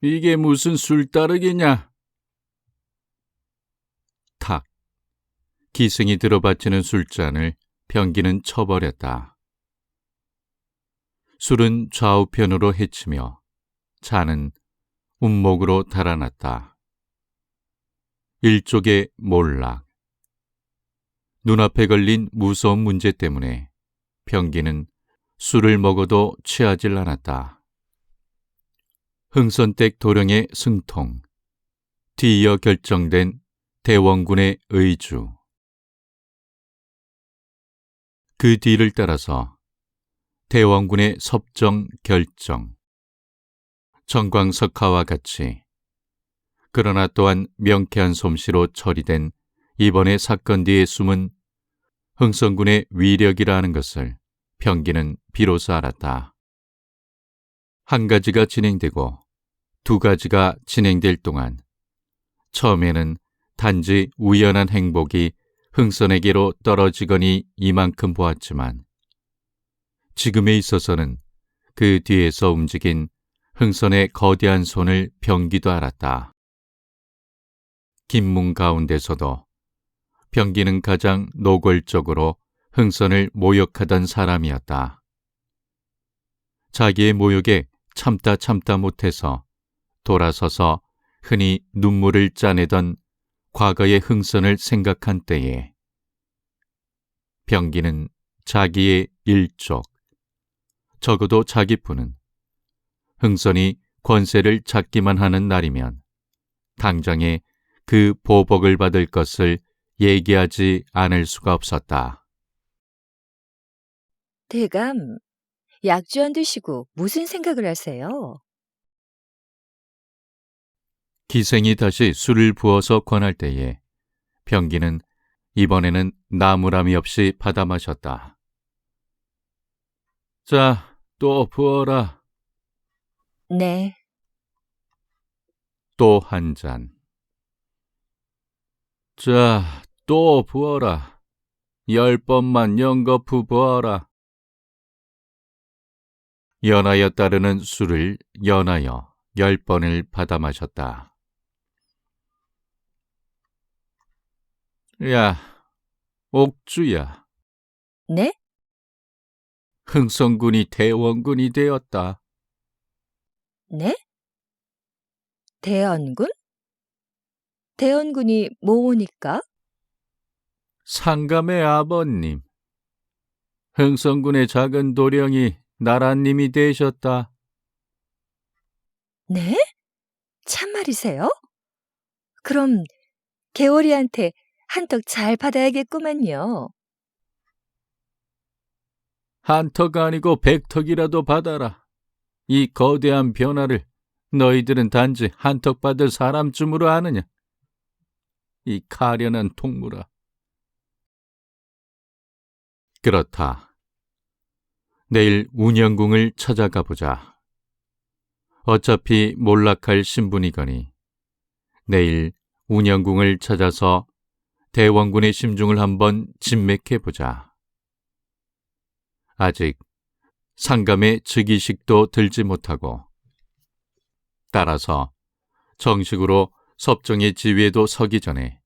이게 무슨 술따르기냐? 탁. 기승이 들어받치는 술잔을 병기는 쳐버렸다. 술은 좌우편으로 헤치며 잔은 운목으로 달아났다. 일족의 몰락. 눈앞에 걸린 무서운 문제 때문에 병기는 술을 먹어도 취하질 않았다. 흥선댁 도령의 승통, 뒤이어 결정된 대원군의 의주. 그 뒤를 따라서 대원군의 섭정 결정, 정광석화와 같이 그러나 또한 명쾌한 솜씨로 처리된 이번의 사건 뒤에 숨은 흥선군의 위력이라 하는 것을 병기는 비로소 알았다. 한 가지가 진행되고 두 가지가 진행될 동안 처음에는 단지 우연한 행복이 흥선에게로 떨어지거니 이만큼 보았지만 지금에 있어서는 그 뒤에서 움직인 흥선의 거대한 손을 병기도 알았다. 김문 가운데서도 병기는 가장 노골적으로 흥선을 모욕하던 사람이었다. 자기의 모욕에 참다 못해서 돌아서서 흔히 눈물을 짜내던 과거의 흥선을 생각한 때에 병기는 자기의 일족, 적어도 자기뿐은 흥선이 권세를 잡기만 하는 날이면 당장에 그 보복을 받을 것을 얘기하지 않을 수가 없었다. 대감, 약주 안 드시고 무슨 생각을 하세요? 기생이 다시 술을 부어서 권할 때에 병기는 이번에는 나무람이 없이 받아 마셨다. 자, 또 부어라. 네. 또 한 잔. 자, 또 부어라. 10번만 연거푸 부어라. 연하여 따르는 술을 연하여 10번을 받아 마셨다. 야, 옥주야. 네? 흥선군이 대원군이 되었다. 네? 대원군? 대원군이 뭐오니까? 상감의 아버님. 흥선군의 작은 도령이 나라님이 되셨다. 네? 참말이세요? 그럼 개월이한테 한턱 잘 받아야겠구만요. 한턱 아니고 100턱이라도 받아라. 이 거대한 변화를 너희들은 단지 한턱 받을 사람쯤으로 아느냐? 이 가련한 통물아. 그렇다. 내일 운영궁을 찾아가 보자. 어차피 몰락할 신분이거니 내일 운영궁을 찾아서 대원군의 심중을 한번 진맥해 보자. 아직 상감의 즉위식도 들지 못하고 따라서 정식으로 섭정의 지위에도 서기 전에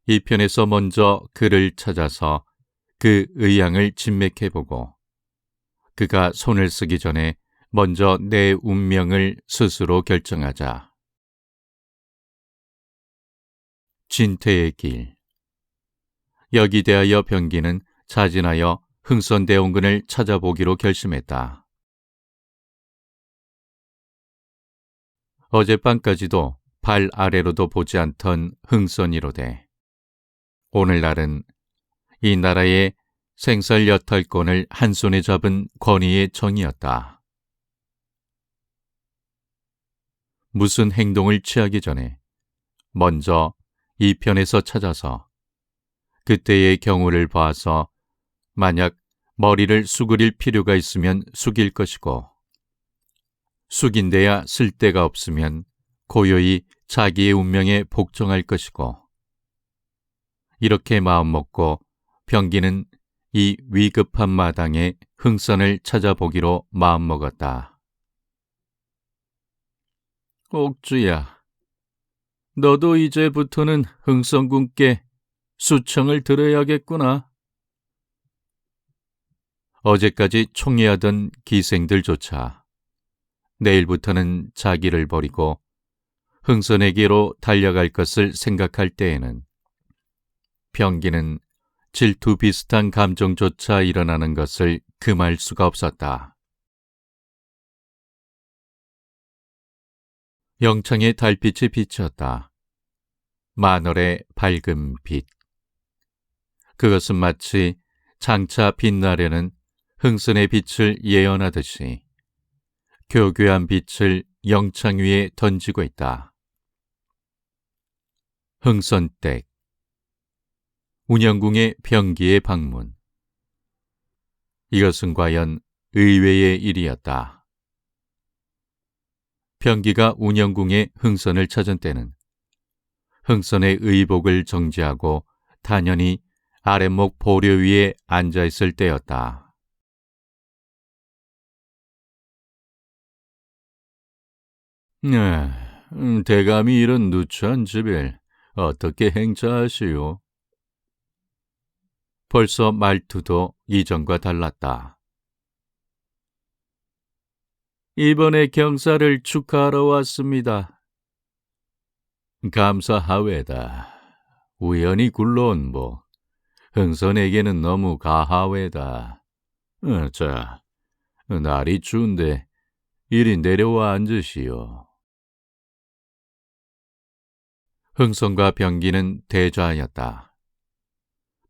이 편에서 먼저 그를 찾아서 그 의향을 진맥해 보고 그가 손을 쓰기 전에 먼저 내 운명을 스스로 결정하자. 진퇴의 길. 여기 대하여 병기는 자진하여 흥선대원군을 찾아보기로 결심했다. 어젯밤까지도 발 아래로도 보지 않던 흥선이로되 오늘날은 이 나라의 생살 여탈권을 한 손에 잡은 권위의 정이었다. 무슨 행동을 취하기 전에 먼저 이 편에서 찾아서 그때의 경우를 봐서 만약 머리를 수그릴 필요가 있으면 숙일 것이고 숙인데야 쓸 데가 없으면 고요히 자기의 운명에 복종할 것이고 이렇게 마음먹고 병기는 이 위급한 마당에 흥선을 찾아보기로 마음먹었다. 옥주야, 너도 이제부터는 흥선군께 수청을 들어야겠구나. 어제까지 총애하던 기생들조차 내일부터는 자기를 버리고 흥선에게로 달려갈 것을 생각할 때에는 병기는 질투 비슷한 감정조차 일어나는 것을 금할 수가 없었다. 영창의 달빛이 비쳤다. 만월의 밝은 빛. 그것은 마치 장차 빛나려는 흥선의 빛을 예언하듯이 교교한 빛을 영창 위에 던지고 있다. 흥선댁. 운영궁의 병기의 방문. 이것은 과연 의외의 일이었다. 병기가 운영궁의 흥선을 찾은 때는 흥선의 의복을 정지하고 단연히 아랫목 보려 위에 앉아있을 때였다. 대감이 이런 누추한 집을 어떻게 행차하시오? 벌써 말투도 이전과 달랐다. 이번에 경사를 축하하러 왔습니다. 감사하외다. 우연히 굴러온 흥선에게는 너무 가하외다. 자, 날이 추운데 이리 내려와 앉으시오. 흥선과 병기는 대좌하였다.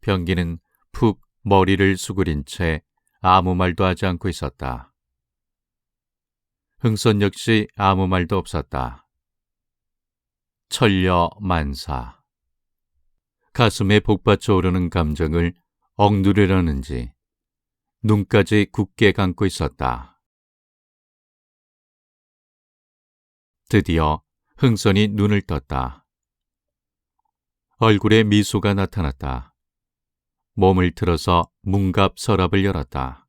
병기는 푹 머리를 수그린 채 아무 말도 하지 않고 있었다. 흥선 역시 아무 말도 없었다. 천려만사. 가슴에 복받쳐 오르는 감정을 억누르려는지 눈까지 굳게 감고 있었다. 드디어 흥선이 눈을 떴다. 얼굴에 미소가 나타났다. 몸을 틀어서 문갑 서랍을 열었다.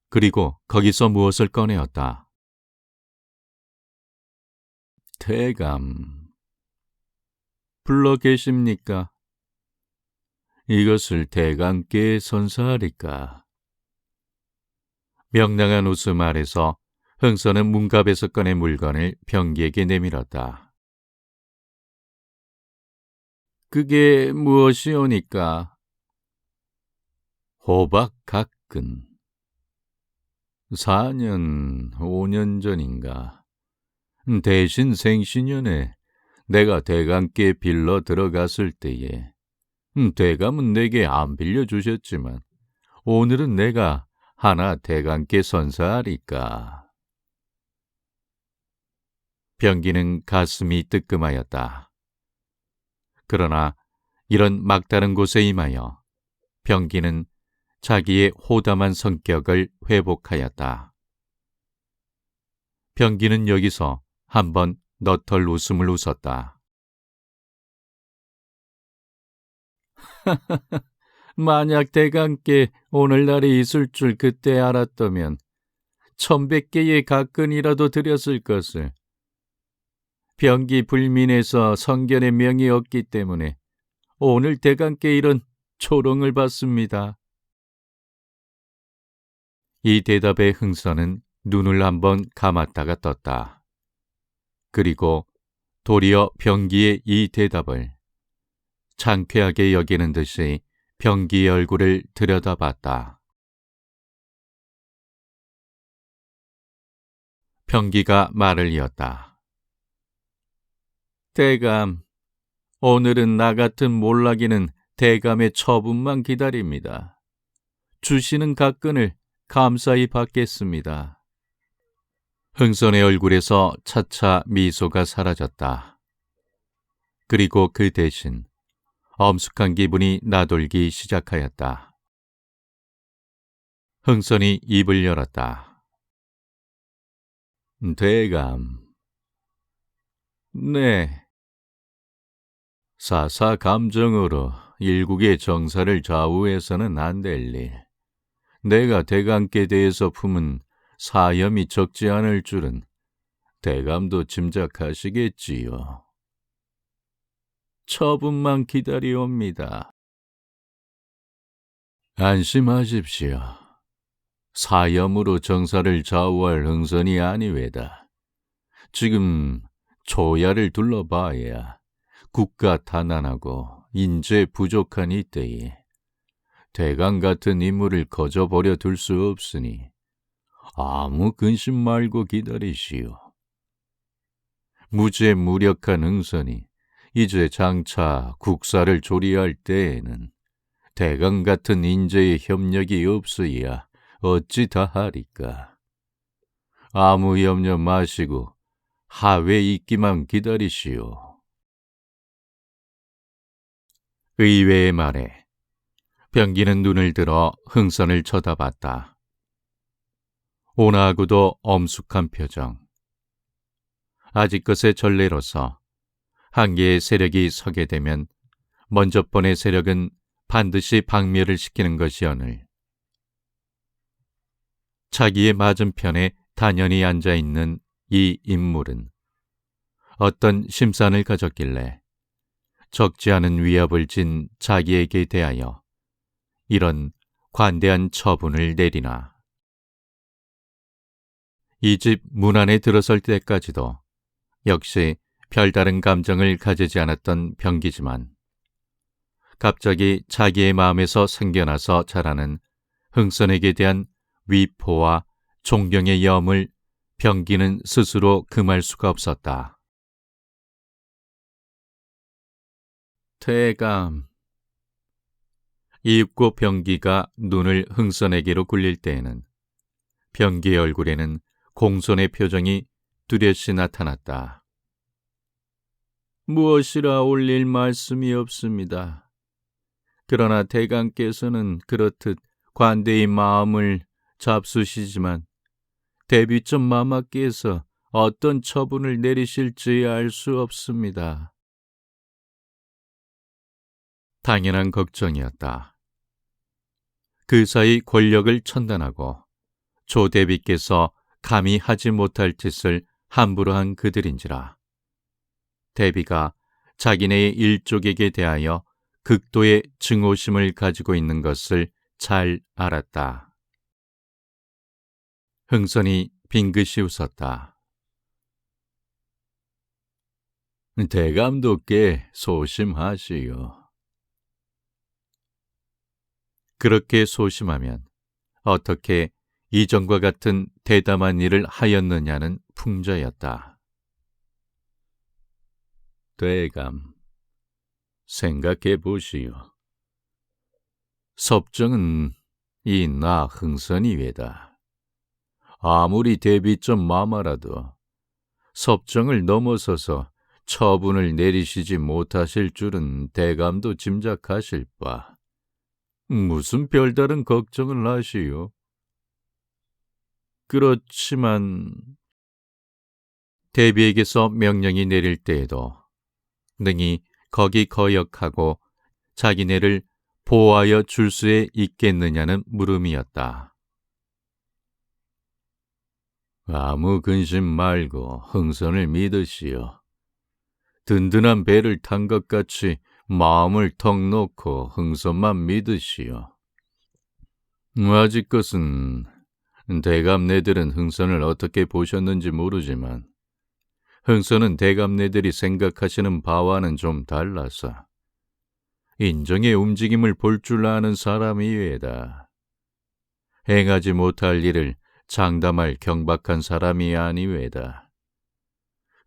그리고 거기서 무엇을 꺼내었다. 대감, 불러 계십니까? 이것을 대감께 선사하리까? 명랑한 웃음 아래서 흥선은 문갑에서 꺼낸 물건을 병기에게 내밀었다. 그게 무엇이오니까? 호박 각근. 4년, 5년 전인가. 대신 생신년에 내가 대감께 빌러 들어갔을 때에 대감은 내게 안 빌려주셨지만 오늘은 내가 하나 대감께 선사하리까. 병기는 가슴이 뜨끔하였다. 그러나 이런 막다른 곳에 임하여 병기는 자기의 호담한 성격을 회복하였다. 병기는 여기서 한번 너털 웃음을 웃었다. 만약 대감께 오늘날이 있을 줄 그때 알았다면 1,100개의 각근이라도 드렸을 것을. 병기 불민에서 성견의 명이 없기 때문에 오늘 대감께 이런 초롱을 받습니다. 이 대답에 흥선은 눈을 한번 감았다가 떴다. 그리고 도리어 병기의 이 대답을 창피하게 여기는 듯이 병기의 얼굴을 들여다봤다. 병기가 말을 이었다. 대감, 오늘은 나 같은 몰락이는 대감의 처분만 기다립니다. 주시는 각근을 감사히 받겠습니다. 흥선의 얼굴에서 차차 미소가 사라졌다. 그리고 그 대신 엄숙한 기분이 나돌기 시작하였다. 흥선이 입을 열었다. 대감. 네. 사사 감정으로 일국의 정사를 좌우해서는 안 될 일. 내가 대감께 대해서 품은 사염이 적지 않을 줄은 대감도 짐작하시겠지요. 처분만 기다리옵니다. 안심하십시오. 사염으로 정사를 좌우할 흥선이 아니외다. 지금 초야를 둘러봐야 국가 탄환하고 인재 부족한 이때에 대감 같은 인물을 거저 버려 둘 수 없으니 아무 근심 말고 기다리시오. 무재무력한 흥선이 이제 장차 국사를 조리할 때에는 대감 같은 인재의 협력이 없어야 어찌 다하리까. 아무 염려 마시고 하회 있기만 기다리시오. 의외의 말에 병기는 눈을 들어 흥선을 쳐다봤다. 온화하고도 엄숙한 표정. 아직 것의 전례로서 한 개의 세력이 서게 되면 먼저 번의 세력은 반드시 박멸을 시키는 것이오늘 자기의 맞은편에 단연히 앉아있는 이 인물은 어떤 심산을 가졌길래 적지 않은 위협을 진 자기에게 대하여 이런 관대한 처분을 내리나. 이 집 문 안에 들어설 때까지도 역시 별다른 감정을 가지지 않았던 병기지만 갑자기 자기의 마음에서 생겨나서 자라는 흥선에게 대한 위포와 존경의 염을 병기는 스스로 금할 수가 없었다. 대감. 이윽고 병기가 눈을 흥선에게로 굴릴 때에는 병기의 얼굴에는 공손의 표정이 뚜렷이 나타났다. 무엇이라 올릴 말씀이 없습니다. 그러나 대감께서는 그렇듯 관대의 마음을 잡수시지만 대비점 마마께서 어떤 처분을 내리실지 알 수 없습니다. 당연한 걱정이었다. 그 사이 권력을 천단하고 조 대비께서 감히 하지 못할 짓을 함부로 한 그들인지라. 대비가 자기네의 일족에게 대하여 극도의 증오심을 가지고 있는 것을 잘 알았다. 흥선이 빙긋이 웃었다. 대감도 꽤 소심하시오. 그렇게 소심하면 어떻게 이전과 같은 대담한 일을 하였느냐는 풍자였다. 대감, 생각해 보시오. 섭정은 이 나 흥선이 외다. 아무리 대비점 마마라도 섭정을 넘어서서 처분을 내리시지 못하실 줄은 대감도 짐작하실 바. 무슨 별다른 걱정을 하시오? 그렇지만 대비에게서 명령이 내릴 때에도 능히 거기 거역하고 자기네를 보호하여 줄 수에 있겠느냐는 물음이었다. 아무 근심 말고 흥선을 믿으시오. 든든한 배를 탄 것 같이 마음을 턱 놓고 흥선만 믿으시오. 아직 것은 대감네들은 흥선을 어떻게 보셨는지 모르지만 흥선은 대감네들이 생각하시는 바와는 좀 달라서 인정의 움직임을 볼 줄 아는 사람이외다. 행하지 못할 일을 장담할 경박한 사람이 아니외다.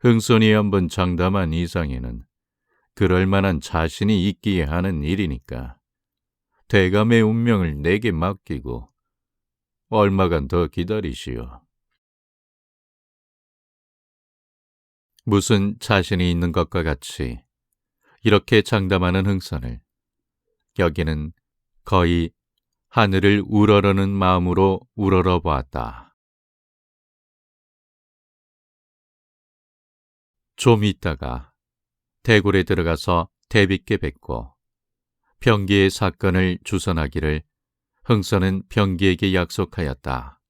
흥선이 한번 장담한 이상에는 그럴 만한 자신이 있기에 하는 일이니까 대감의 운명을 내게 맡기고 얼마간 더 기다리시오. 무슨 자신이 있는 것과 같이 이렇게 장담하는 흥선을 여기는 거의 하늘을 우러러는 마음으로 우러러 보았다. 좀 있다가 대궐에 들어가서 대비께 뵙고 병기의 사건을 주선하기를 흥선은 병기에게 약속하였다.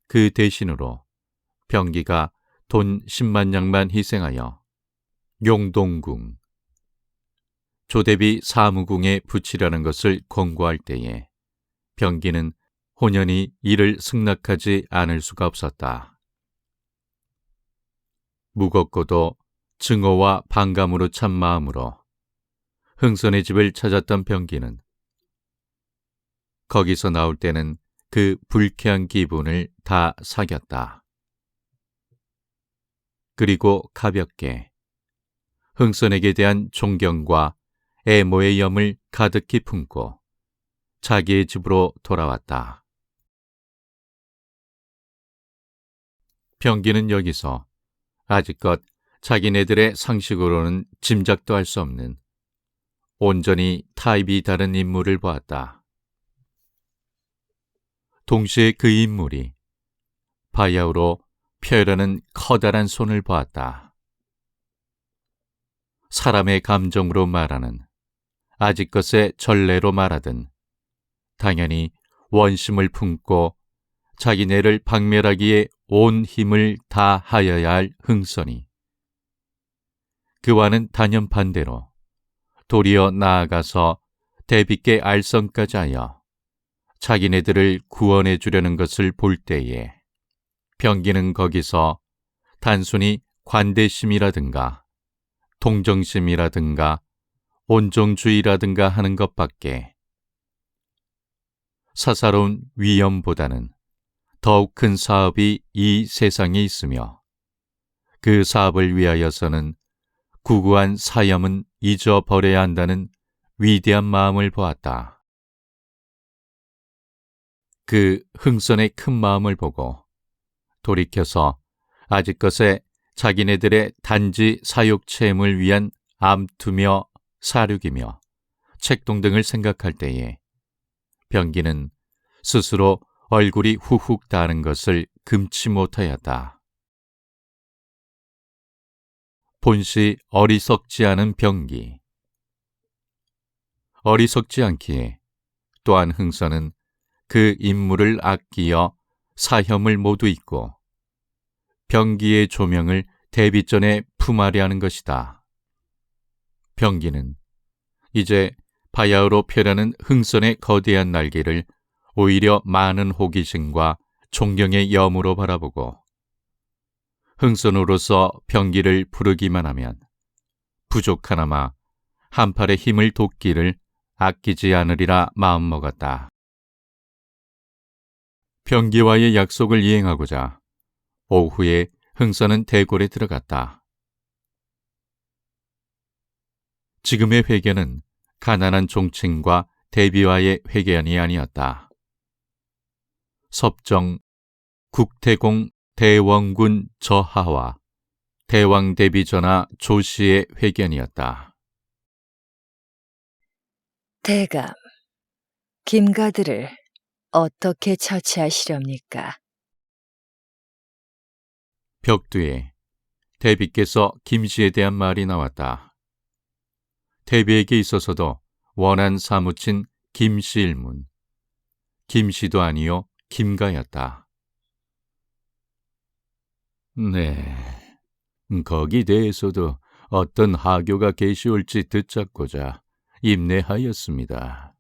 그 대신으로 병기가 돈 10만 냥만 희생하여 용동궁, 조대비 사무궁에 붙이라는 것을 권고할 때에 병기는 혼연히 이를 승낙하지 않을 수가 없었다. 무겁고도 증오와 반감으로 찬 마음으로 흥선의 집을 찾았던 병기는 거기서 나올 때는 그 불쾌한 기분을 다 사겼다. 그리고 가볍게 흥선에게 대한 존경과 애모의 염을 가득히 품고 자기의 집으로 돌아왔다. 병기는 여기서 아직껏 자기네들의 상식으로는 짐작도 할 수 없는 온전히 타입이 다른 인물을 보았다. 동시에 그 인물이 바야흐로 펴라는 커다란 손을 보았다. 사람의 감정으로 말하는, 아직것의 전례로 말하든 당연히 원심을 품고 자기네를 박멸하기에 온 힘을 다하여야 할 흥선이 그와는 단연반대로 도리어 나아가서 대비께 알선까지 하여 자기네들을 구원해 주려는 것을 볼 때에 병기는 거기서 단순히 관대심이라든가 동정심이라든가 온정주의라든가 하는 것밖에 사사로운 위엄보다는 더욱 큰 사업이 이 세상에 있으며 그 사업을 위하여서는 구구한 사염은 잊어버려야 한다는 위대한 마음을 보았다. 그 흥선의 큰 마음을 보고 돌이켜서 아직것의 자기네들의 단지 사욕체험을 위한 암투며 사륙이며 책동 등을 생각할 때에 병기는 스스로 얼굴이 후훅 다는 것을 금치 못하였다. 본시 어리석지 않은 병기. 어리석지 않기에 또한 흥선은 그 인물을 아끼어 사혐을 모두 잊고 병기의 조명을 대비전에 품하려 하는 것이다. 병기는 이제 바야흐로 펴라는 흥선의 거대한 날개를 오히려 많은 호기심과 존경의 염으로 바라보고 흥선으로서 병기를 부르기만 하면 부족하나마 한 팔의 힘을 돋기를 아끼지 않으리라 마음먹었다. 병기와의 약속을 이행하고자 오후에 흥선은 대궐에 들어갔다. 지금의 회견은 가난한 종친과 대비와의 회견이 아니었다. 섭정, 국태공 대원군 저하와 대왕 대비전하 조씨의 회견이었다. 대감, 김가들을 어떻게 처치하시렵니까? 벽두에 대비께서 김씨에 대한 말이 나왔다. 대비에게 있어서도 원한 사무친 김씨 일문, 김씨도 아니요 김가였다. 네, 거기 대해서도 어떤 하교가 계시올지 듣잡고자 임내하였습니다.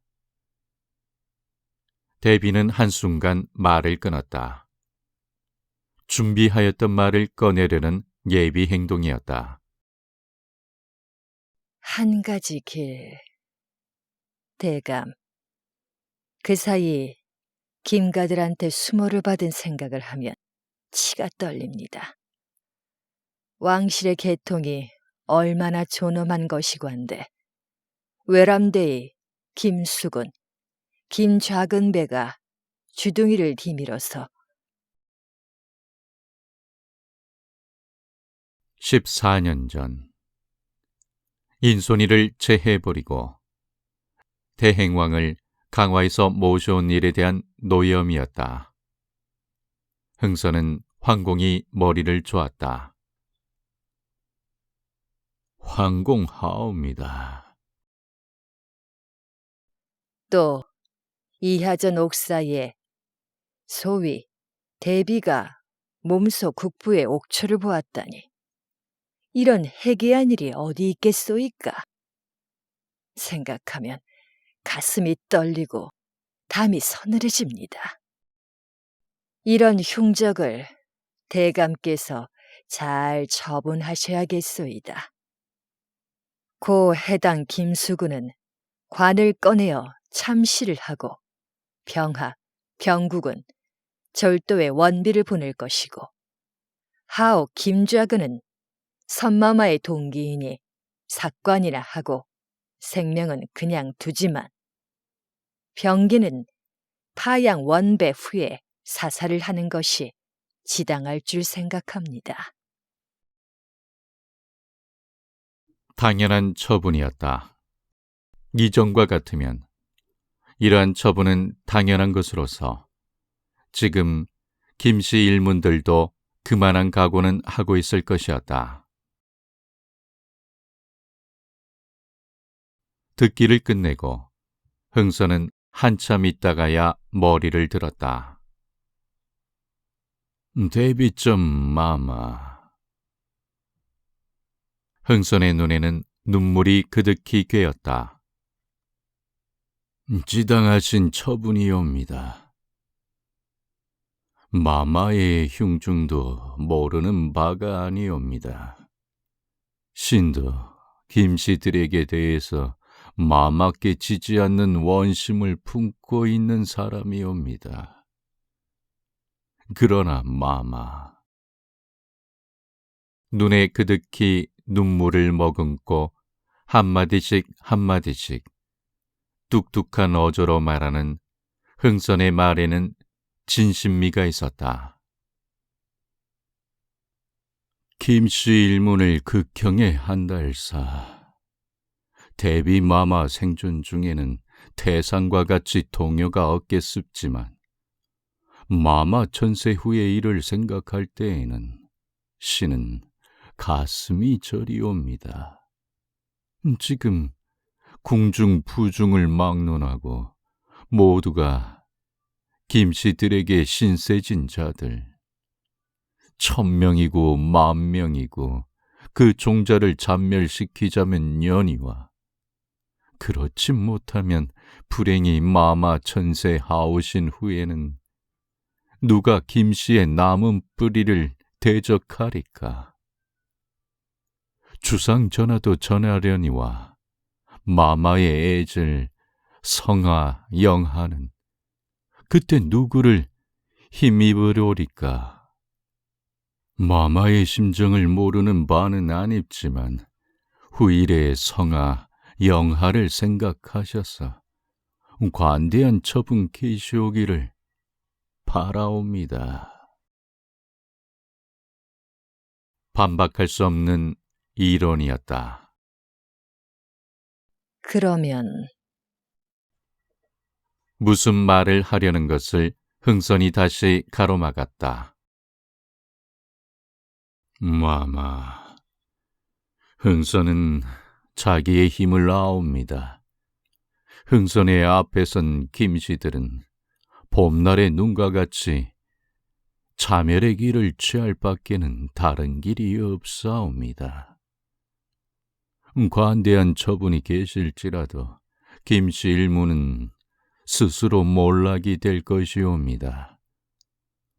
대비는 한순간 말을 끊었다. 준비하였던 말을 꺼내려는 예비 행동이었다. 한 가지 길. 대감, 그 사이 김가들한테 수모를 받은 생각을 하면 치가 떨립니다. 왕실의 계통이 얼마나 존엄한 것이관데 외람되이 김수군, 김좌근배가 주둥이를 디밀어서 14년 전 인손이를 제해버리고 대행왕을 강화에서 모셔온 일에 대한 노여움이었다. 흥선은 황공이 머리를 조았다. 황공하옵니다. 또 이하전 옥사에 소위 대비가 몸소 국부의 옥초를 보았다니 이런 해괴한 일이 어디 있겠소이까? 생각하면 가슴이 떨리고 담이 서늘해집니다. 이런 흉적을 대감께서 잘 처분하셔야겠소이다. 고 해당 김수구는 관을 꺼내어 참시를 하고 병하, 병국은 절도의 원비를 보낼 것이고 하오 김좌근은 선마마의 동기이니 삭관이나 하고 생명은 그냥 두지만 병기는 파양 원배 후에 사살을 하는 것이 지당할 줄 생각합니다. 당연한 처분이었다. 이전과 같으면 이러한 처분은 당연한 것으로서 지금 김씨 일문들도 그만한 각오는 하고 있을 것이었다. 듣기를 끝내고 흥선은 한참 있다가야 머리를 들었다. 대비점 마마. 흥선의 눈에는 눈물이 그득히 괴었다. 지당하신 처분이옵니다. 마마의 흉중도 모르는 바가 아니옵니다. 신도 김씨들에게 대해서 마마께 지지 않는 원심을 품고 있는 사람이옵니다. 그러나 마마. 눈에 그득히 눈물을 머금고 한마디씩 한마디씩 뚝뚝한 어조로 말하는 흥선의 말에는 진심미가 있었다. 김씨 일문을 극형에 한달사 대비 마마 생존 중에는 태상과 같이 동요가 없겠습지만 마마 천세 후의 일을 생각할 때에는 신은 가슴이 저리옵니다. 지금 궁중 부중을 막론하고 모두가 김씨들에게 신세진 자들 1000명이고 10,000명이고 그 종자를 잔멸시키자면 연이와 그렇지 못하면 불행히 마마 천세 하오신 후에는 누가 김씨의 남은 뿌리를 대적하리까? 주상 전하도 전하려니와 마마의 애질 성하 영하는 그때 누구를 힘입으려리까? 마마의 심정을 모르는 바는 아닙지만 후일의 성하 영하를 생각하셔서 관대한 처분 계시오기를 바라옵니다. 반박할 수 없는 이론이었다. 그러면 무슨 말을 하려는 것을 흥선이 다시 가로막았다. 마마, 흥선은 자기의 힘을 아옵니다. 흥선의 앞에 선 김씨들은 봄날의 눈과 같이 자멸의 길을 취할 밖에는 다른 길이 없사옵니다. 관대한 처분이 계실지라도 김씨 일무는 스스로 몰락이 될 것이옵니다.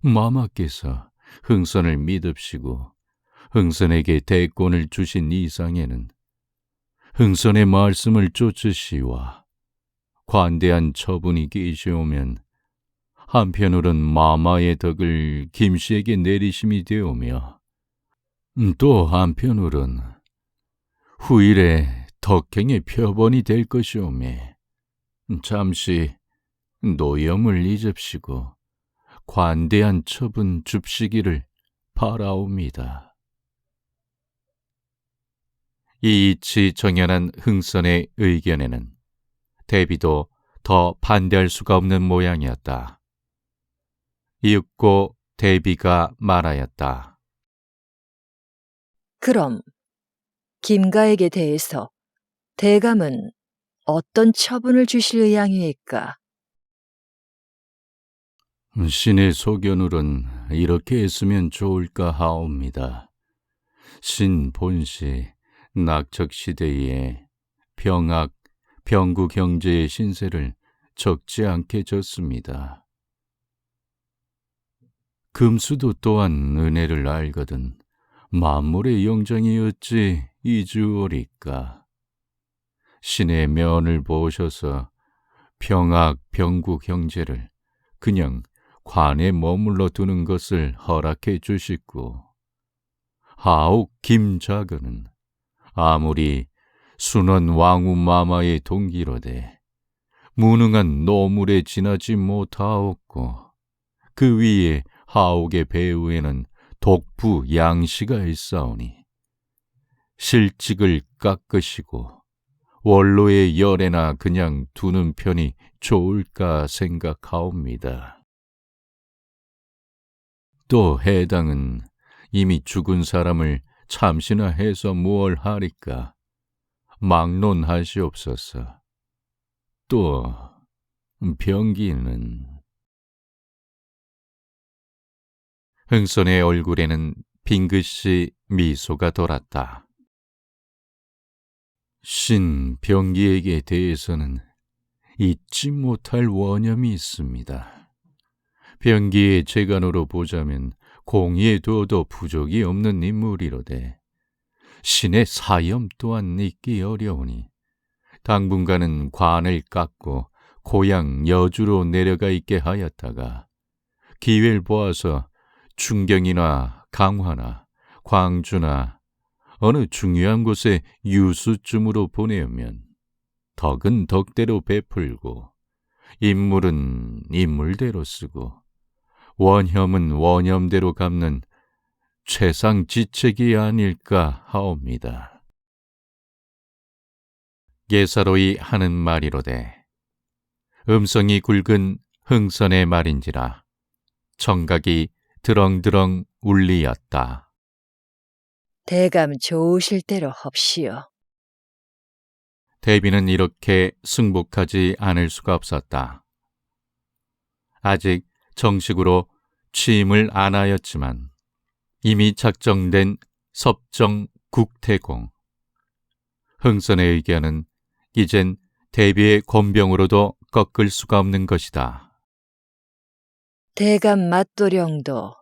마마께서 흥선을 믿읍시고 흥선에게 대권을 주신 이상에는 흥선의 말씀을 쫓으시와 관대한 처분이 계시오면 한편으론 마마의 덕을 김씨에게 내리심이 되오며 또 한편으론 후일에 덕행의 표본이 될 것이오매 잠시 노염을 잊읍시고 관대한 처분 줍시기를 바라옵니다. 이 이치 정연한 흥선의 의견에는 대비도 더 반대할 수가 없는 모양이었다. 이윽고 대비가 말하였다. 그럼 김가에게 대해서 대감은 어떤 처분을 주실 의향이니까? 신의 소견으론 이렇게 했으면 좋을까 하옵니다. 신 본시 낙척 시대에 병악, 병구 경제의 신세를 적지 않게 졌습니다. 금수도 또한 은혜를 알거든 만물의 영장이 어찌 이주오리까. 신의 면을 보셔서 병악, 병구 경제를 그냥 관에 머물러 두는 것을 허락해 주시고, 하옥 김자근은 아무리 순원 왕후 마마의 동기로되 무능한 노물에 지나지 못하옵고, 그 위에 하옥의 배후에는 독부 양씨가 있사오니 실직을 깎으시고 원로의 열에나 그냥 두는 편이 좋을까 생각하옵니다. 또 해당은 이미 죽은 사람을 참시나 해서 무얼 하리까 막론하시옵소서. 또 병기는 흥선의 얼굴에는 빙긋이 미소가 돌았다. 신 병기에게 대해서는 잊지 못할 원념이 있습니다. 병기의 재간으로 보자면 공의에 두어도 부족이 없는 인물이로되 신의 사염 또한 잊기 어려우니 당분간은 관을 깎고 고향 여주로 내려가 있게 하였다가 기회를 보아서 충경이나 강화나 광주나 어느 중요한 곳에 유수쯤으로 보내면 덕은 덕대로 베풀고 인물은 인물대로 쓰고 원혐은 원혐대로 갚는 최상지책이 아닐까 하옵니다. 예사로이 하는 말이로되 음성이 굵은 흥선의 말인지라 청각이 드렁드렁 울리었다. 대감 좋으실 대로 합시오. 대비는 이렇게 승복하지 않을 수가 없었다. 아직 정식으로 취임을 안 하였지만 이미 작정된 섭정 국태공. 흥선의 의견은 이젠 대비의 권병으로도 꺾을 수가 없는 것이다. 대감 맞도령도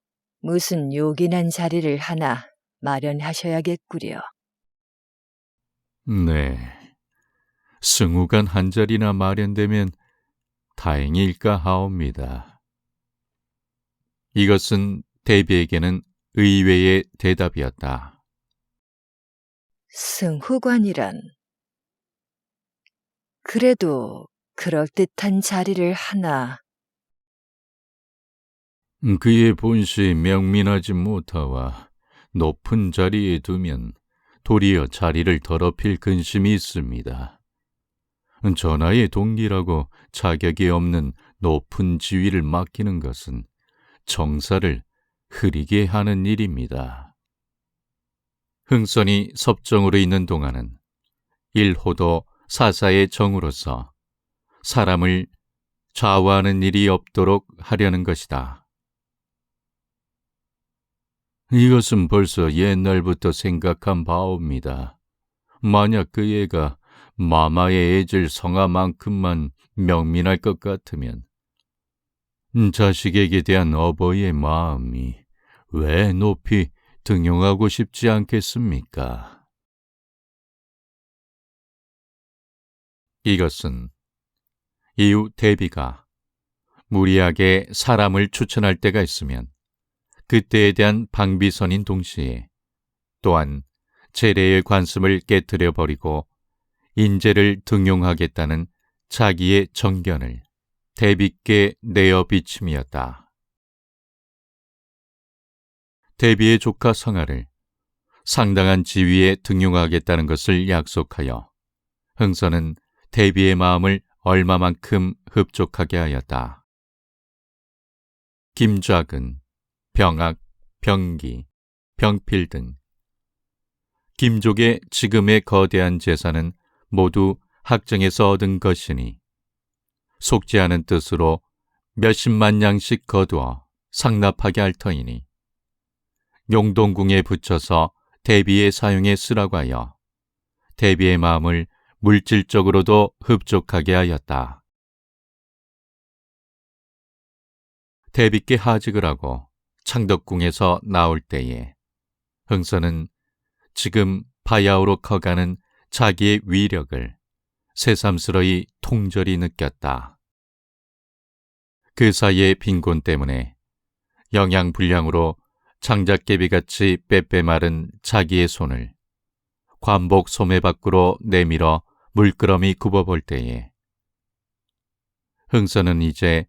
무슨 요긴한 자리를 하나 마련하셔야겠구려. 네, 승우간 한 자리나 마련되면 다행일까 하옵니다. 이것은 대비에게는 의외의 대답이었다. 승후관이란 그래도 그럴듯한 자리를 하나. 그의 본시 명민하지 못하와 높은 자리에 두면 도리어 자리를 더럽힐 근심이 있습니다. 전하의 동기라고 자격이 없는 높은 지위를 맡기는 것은 정사를 흐리게 하는 일입니다. 흥선이 섭정으로 있는 동안은 일호도 사사의 정으로서 사람을 좌우하는 일이 없도록 하려는 것이다. 이것은 벌써 옛날부터 생각한 바옵니다. 만약 그 애가 마마의 애질 성아만큼만 명민할 것 같으면 자식에게 대한 어버이의 마음이 왜 높이 등용하고 싶지 않겠습니까? 이것은 이후 대비가 무리하게 사람을 추천할 때가 있으면 그때에 대한 방비선인 동시에 또한 재래의 관습을 깨뜨려 버리고 인재를 등용하겠다는 자기의 정견을 대비께 내어 비침이었다. 대비의 조카 성아를 상당한 지위에 등용하겠다는 것을 약속하여 흥선은 대비의 마음을 얼마만큼 흡족하게 하였다. 김좌근, 병악, 병기, 병필 등 김족의 지금의 거대한 재산은 모두 학정에서 얻은 것이니 속지 않은 뜻으로 몇십만 양씩 거두어 상납하게 할 터이니 용동궁에 붙여서 대비의 사용에 쓰라고 하여 대비의 마음을 물질적으로도 흡족하게 하였다. 대비께 하직을 하고 창덕궁에서 나올 때에 흥선은 지금 바야흐로 커가는 자기의 위력을 새삼스러이 통절히 느꼈다. 그 사이의 빈곤 때문에 영양불량으로 장작개비같이 빼빼 마른 자기의 손을 관복 소매 밖으로 내밀어 물끄러미 굽어볼 때에 흥선은 이제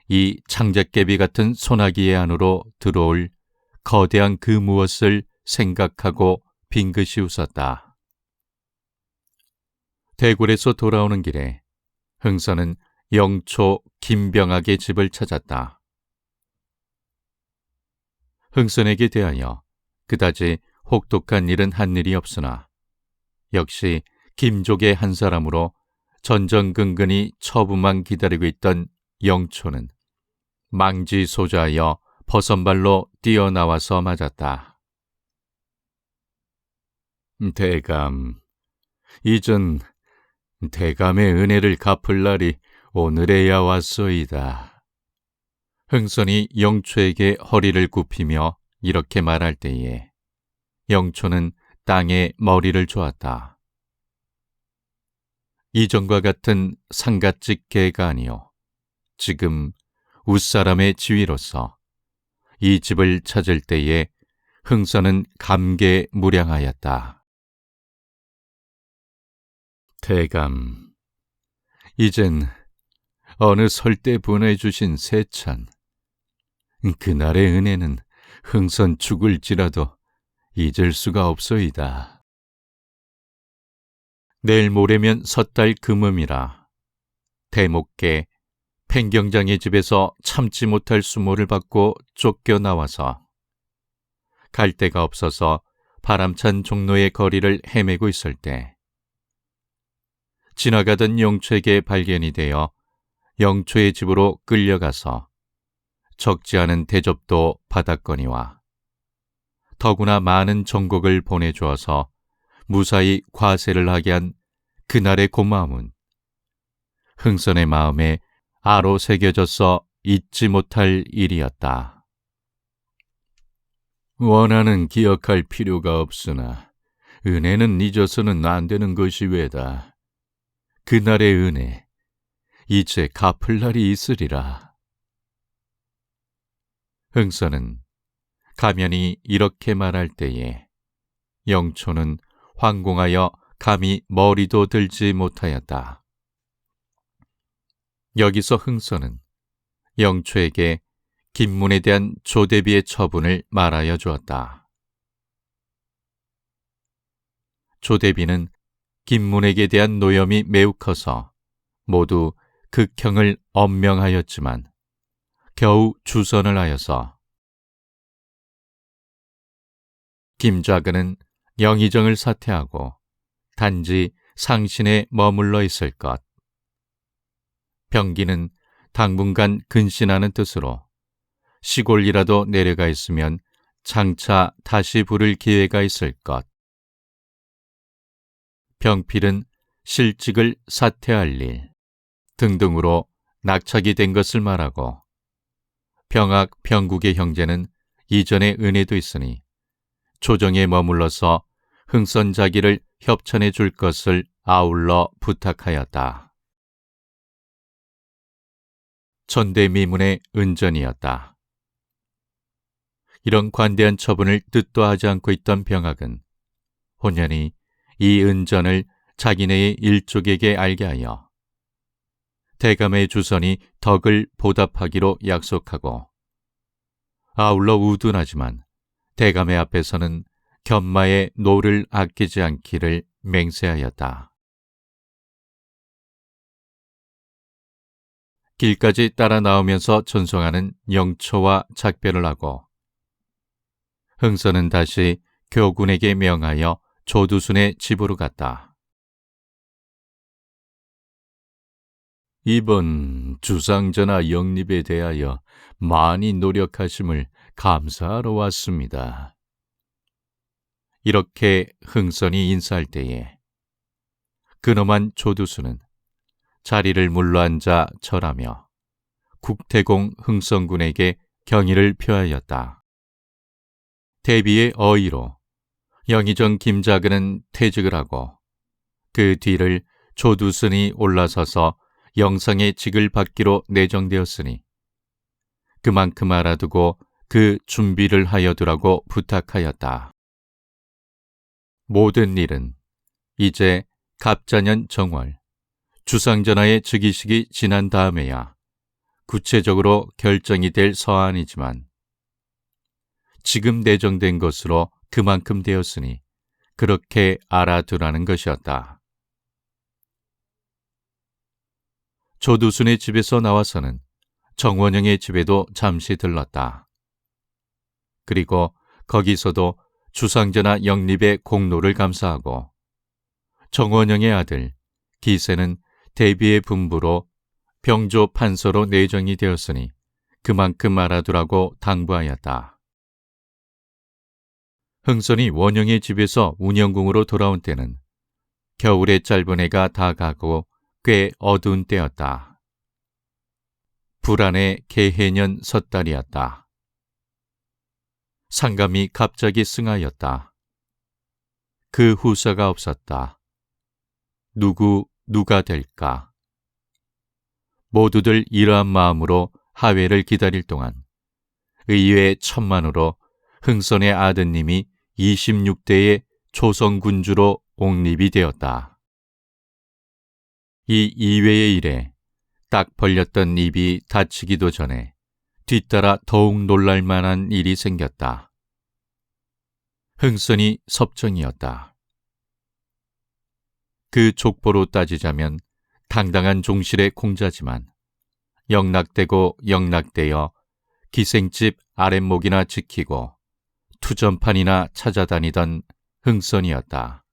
이 장작개비 같은 소나기의 안으로 들어올 거대한 그 무엇을 생각하고 빙긋이 웃었다. 대굴에서 돌아오는 길에 흥선은 영초 김병학의 집을 찾았다. 흥선에게 대하여 그다지 혹독한 일은 한 일이 없으나 역시 김족의 한 사람으로 전전근근히 처부만 기다리고 있던 영초는 망지소자하여 버선발로 뛰어나와서 맞았다. 대감, 이전 대감의 은혜를 갚을 날이 오늘에야 왔소이다. 흥선이 영초에게 허리를 굽히며 이렇게 말할 때에 영초는 땅에 머리를 조았다. 이전과 같은 상갓집 개가 아니요 지금 웃사람의 지위로서 이 집을 찾을 때에 흥선은 감개무량하였다. 대감, 이젠 어느 설때 보내주신 세찬, 그날의 은혜는 흥선 죽을지라도 잊을 수가 없소이다. 내일 모레면 섣달 금음이라 대목께 팽경장의 집에서 참지 못할 수모를 받고 쫓겨나와서 갈 데가 없어서 바람찬 종로의 거리를 헤매고 있을 때 지나가던 영초에게 발견이 되어 영초의 집으로 끌려가서 적지 않은 대접도 받았거니와 더구나 많은 정곡을 보내주어서 무사히 과세를 하게 한 그날의 고마움은 흥선의 마음에 아로 새겨져서 잊지 못할 일이었다. 원하는 기억할 필요가 없으나 은혜는 잊어서는 안 되는 것이 왜다. 그날의 은혜, 이제 갚을 날이 있으리라. 흥선은 가면이 이렇게 말할 때에 영초는 황공하여 감히 머리도 들지 못하였다. 여기서 흥선은 영초에게 김문에 대한 조대비의 처분을 말하여 주었다. 조대비는 김문에게 대한 노염이 매우 커서 모두 극형을 엄명하였지만 겨우 주선을 하여서 김좌근은 영의정을 사퇴하고 단지 상신에 머물러 있을 것, 병기는 당분간 근신하는 뜻으로 시골이라도 내려가 있으면 장차 다시 부를 기회가 있을 것, 병필은 실직을 사퇴할 일 등등으로 낙착이 된 것을 말하고 병학, 병국의 형제는 이전의 은혜도 있으니 조정에 머물러서 흥선자기를 협찬해 줄 것을 아울러 부탁하였다. 전대미문의 은전이었다. 이런 관대한 처분을 뜻도 하지 않고 있던 병학은 혼연히 이 은전을 자기네의 일족에게 알게 하여 대감의 주선이 덕을 보답하기로 약속하고 아울러 우둔하지만 대감의 앞에서는 견마의 노를 아끼지 않기를 맹세하였다. 길까지 따라 나오면서 전송하는 영초와 작별을 하고 흥선은 다시 교군에게 명하여 조두순의 집으로 갔다. 이번 주상전하 영립에 대하여 많이 노력하심을 감사하러 왔습니다. 이렇게 흥선이 인사할 때에 근엄한 조두수는 자리를 물러앉아 절하며 국태공 흥선군에게 경의를 표하였다. 대비의 어의로 영의정 김자근은 퇴직을 하고 그 뒤를 조두순이 올라서서 영상의 직을 받기로 내정되었으니 그만큼 알아두고 그 준비를 하여 두라고 부탁하였다. 모든 일은 이제 갑자년 정월 주상전하의 즉위식이 지난 다음에야 구체적으로 결정이 될 서한이지만 지금 내정된 것으로 그만큼 되었으니 그렇게 알아두라는 것이었다. 조두순의 집에서 나와서는 정원영의 집에도 잠시 들렀다. 그리고 거기서도 주상전하 영립의 공로를 감사하고 정원영의 아들 기세는 대비의 분부로 병조 판서로 내정이 되었으니 그만큼 알아두라고 당부하였다. 흥선이 원영의 집에서 운영궁으로 돌아온 때는 겨울의 짧은 해가 다 가고 꽤 어두운 때였다. 불안의 개해년 섣달이었다. 상감이 갑자기 승하였다. 그 후사가 없었다. 누가 될까? 모두들 이러한 마음으로 하회를 기다릴 동안 의외의 천만으로 흥선의 아드님이 26대의 초성군주로 옹립이 되었다. 이 이외의 일에 딱 벌렸던 입이 닫히기도 전에 뒤따라 더욱 놀랄 만한 일이 생겼다. 흥선이 섭정이었다. 그 족보로 따지자면 당당한 종실의 공자지만 영락되고 영락되어 기생집 아랫목이나 지키고 투전판이나 찾아다니던 흥선이었다.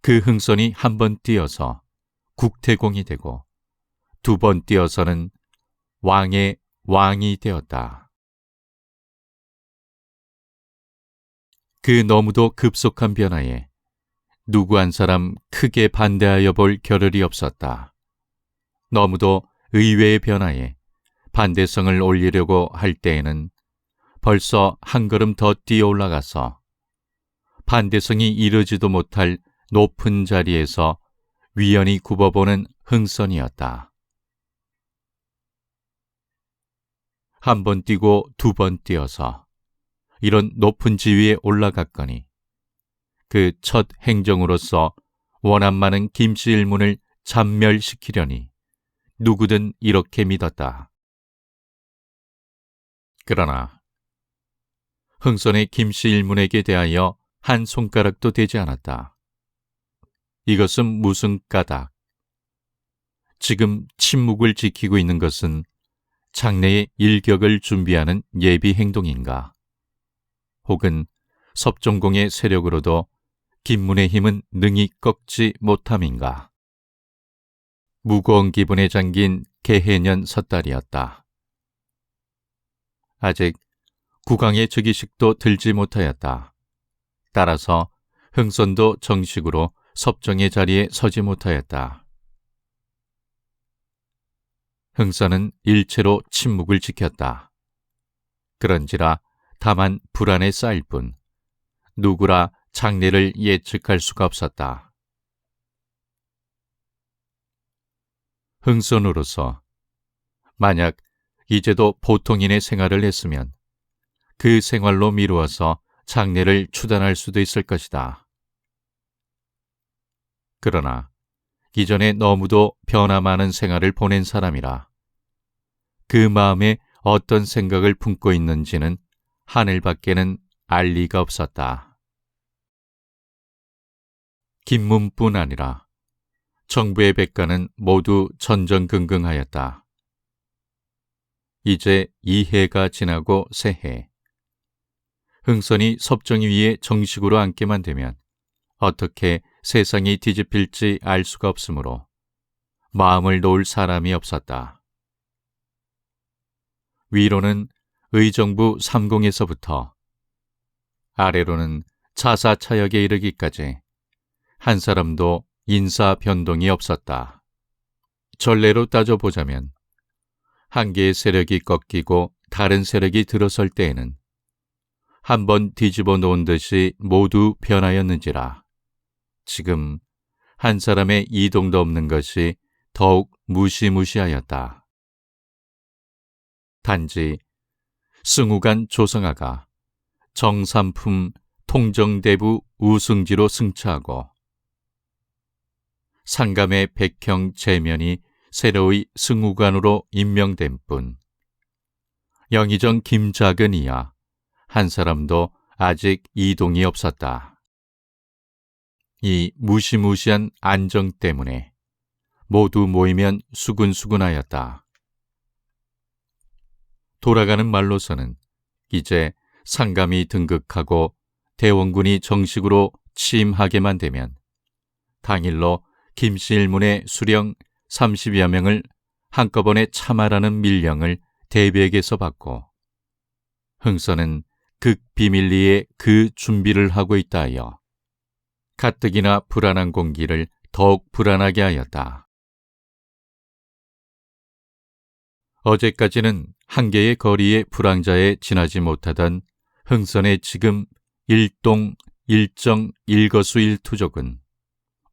그 흥선이 한 번 뛰어서 국태공이 되고 두 번 뛰어서는 왕의 왕이 되었다. 그 너무도 급속한 변화에 누구 한 사람 크게 반대하여 볼 겨를이 없었다. 너무도 의외의 변화에 반대성을 올리려고 할 때에는 벌써 한 걸음 더 뛰어 올라가서 반대성이 이르지도 못할 높은 자리에서 위연히 굽어보는 흥선이었다. 한 번 뛰고 두 번 뛰어서 이런 높은 지위에 올라갔거니 그 첫 행정으로서 원한 많은 김씨 일문을 잔멸시키려니 누구든 이렇게 믿었다. 그러나 흥선의 김씨 일문에게 대하여 한 손가락도 되지 않았다. 이것은 무슨 까닭? 지금 침묵을 지키고 있는 것은 장래의 일격을 준비하는 예비 행동인가? 혹은 섭정공의 세력으로도 김문의 힘은 능히 꺾지 못함인가? 무거운 기분에 잠긴 개해년 섣달이었다. 아직 국왕의 즉위식도 들지 못하였다. 따라서 흥선도 정식으로 섭정의 자리에 서지 못하였다. 흥선은 일체로 침묵을 지켰다. 그런지라 다만 불안에 쌓일 뿐 누구라 장래를 예측할 수가 없었다. 흥선으로서 만약 이제도 보통인의 생활을 했으면 그 생활로 미루어서 장래를 추단할 수도 있을 것이다. 그러나 이전에 너무도 변화 많은 생활을 보낸 사람이라 그 마음에 어떤 생각을 품고 있는지는 하늘밖에는 알 리가 없었다. 김문뿐 아니라 정부의 백가는 모두 전전긍긍하였다. 이제 2해가 지나고 새해. 흥선이 섭정위 위에 정식으로 앉게만 되면 어떻게 세상이 뒤집힐지 알 수가 없으므로 마음을 놓을 사람이 없었다. 위로는 의정부 3공에서부터 아래로는 차사차역에 이르기까지 한 사람도 인사 변동이 없었다. 전례로 따져보자면 한 개의 세력이 꺾이고 다른 세력이 들어설 때에는 한번 뒤집어 놓은 듯이 모두 변하였는지라 지금 한 사람의 이동도 없는 것이 더욱 무시무시하였다. 단지 승우간 조성아가 정삼품 통정대부 우승지로 승차하고 상감의 백형 제면이 새로이 승우관으로 임명된 뿐 영의정 김작은 이하 한 사람도 아직 이동이 없었다. 이 무시무시한 안정 때문에 모두 모이면 수군수군하였다. 돌아가는 말로서는 이제 상감이 등극하고 대원군이 정식으로 취임하게만 되면 당일로 김씨 일문의 수령 30여 명을 한꺼번에 참하라는 밀령을 대비에게서 받고 흥선은 극비밀리에 그 준비를 하고 있다 하여 가뜩이나 불안한 공기를 더욱 불안하게 하였다. 어제까지는 한 개의 거리의 불황자에 지나지 못하던 흥선의 지금 일동, 일정, 일거수 일투족은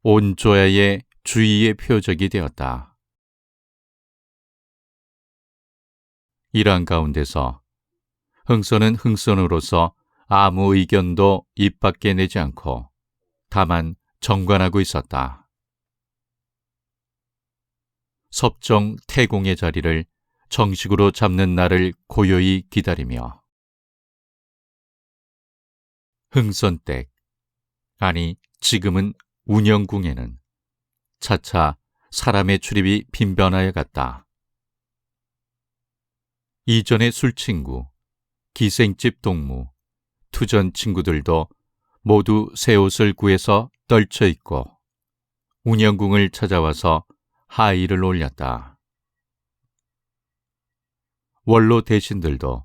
온 조야의 주의의 표적이 되었다. 이러한 가운데서 흥선은 흥선으로서 아무 의견도 입 밖에 내지 않고 다만 정관하고 있었다. 섭정 태공의 자리를 정식으로 잡는 날을 고요히 기다리며 흥선댁, 아니 지금은 운영궁에는 차차 사람의 출입이 빈번하여 갔다. 이전의 술친구, 기생집 동무, 투전 친구들도 모두 새 옷을 구해서 떨쳐 입고 운영궁을 찾아와서 하의를 올렸다. 원로 대신들도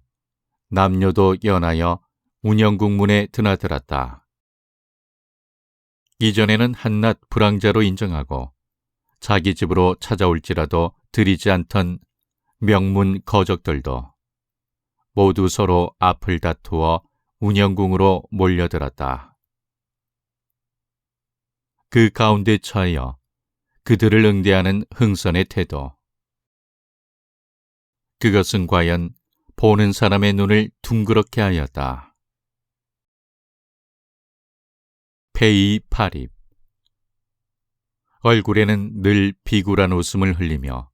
남녀도 연하여 운영궁 문에 드나들었다. 이전에는 한낱 불황자로 인정하고 자기 집으로 찾아올지라도 들이지 않던 명문 거적들도 모두 서로 앞을 다투어 운영궁으로 몰려들었다. 그 가운데 처하여 그들을 응대하는 흥선의 태도, 그것은 과연 보는 사람의 눈을 둥그렇게 하였다. 페이파립, 얼굴에는 늘 비굴한 웃음을 흘리며